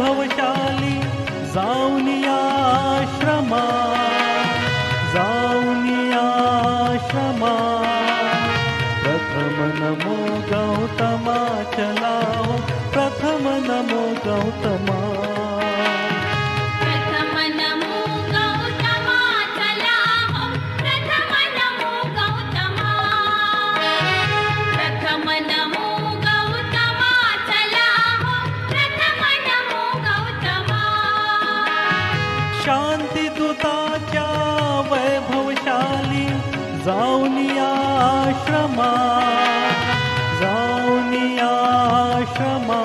वैभवशाली जाऊनिया आश्रमा, जाऊनिया आश्रमा। प्रथम नमो गौतमा चलाओ, प्रथम नमो गौतमा। प्रथम नमो गौतमा चलाओ, प्रथम नमो गौतमा। प्रथम नमो गौतमा चलाओ, प्रथम नमो गौतमा। शांतिदूताच्या वैभवशाली जाऊनिया आश्रमा, जाऊनिया आश्रमा।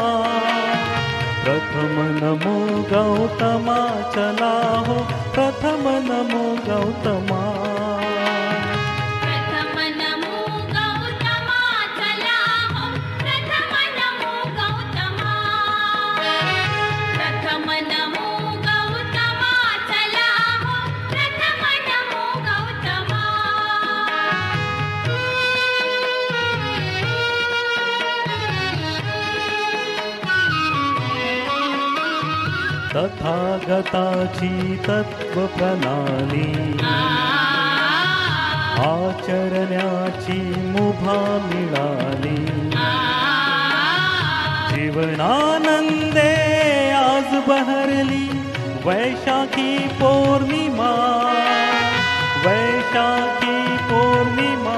प्रथम नमो गौतमा चलाओ, प्रथम नमो गौतमा। प्रथम नमो गौतमा चलाओ, प्रथम नमो गौतमा। प्रथम नमो गौतमा चलाओ, प्रथम नमो गौतमा। तथागताची तत्वप्रणाली आचरण्याची मुभा मिळाली। जीवनानंदे आज बहरली वैशाखी पौर्णिमा, वैशाखी पौर्णिमा।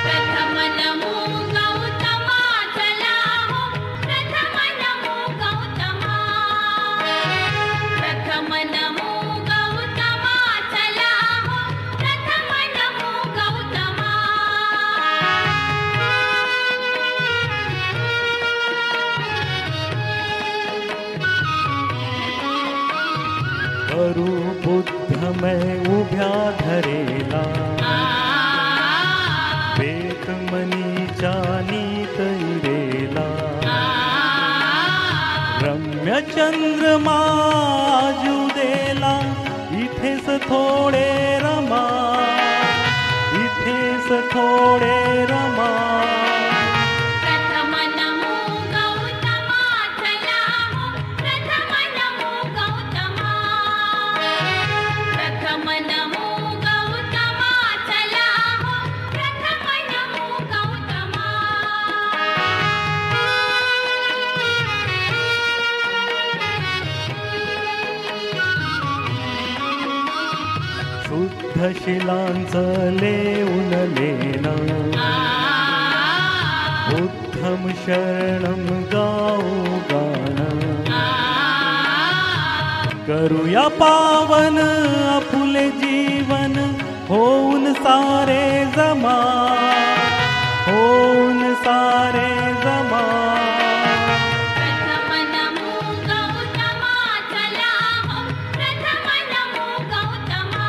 प्रथम नमो गौतमा चलाओ, प्रथम नमो गौतमा। प्रथम नमो गौतमा चलाओ, प्रथम नमो गौतमा। करू बुद्धमय उभ्या धरेला, पेटमनीच्या नीत इरेला। रम्य चंद्रमा जुदेला, इथेच थोडे रमा, इथेच थोडे रमा। प्रथम नमो गौतमा चलाओ, प्रथम नमो गौतमा। प्रथम नमो गौतमा चलाओ, प्रथम नमो गौतमा। शुद्ध शिलांचं लेऊन लेणं, बुद्धं शरणं गाऊ गाणं। करूया पावन आपुले जीवन, होऊन सारे जमा, होऊन सारे जमा। प्रथम नमो गौतमा चलाओ, प्रथम नमो गौतमा।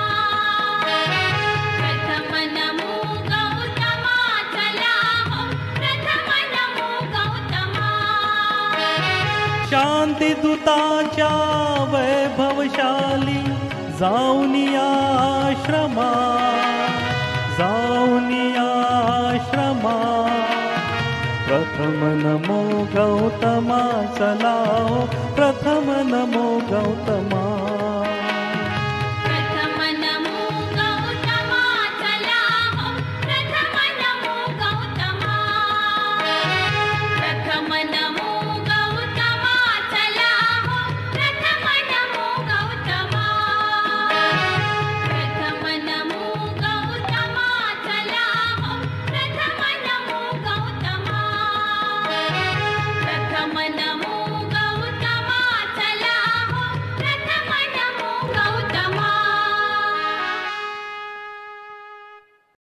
प्रथम नमो गौतमा चलाओ, प्रथम नमो गौतमा। शांतिदूताच्या वैभवशाली जाऊनिया आश्रमा, जाऊनिया आश्रमा। प्रथम नमो गौतमा चलाओ, प्रथम नमो गौतमा।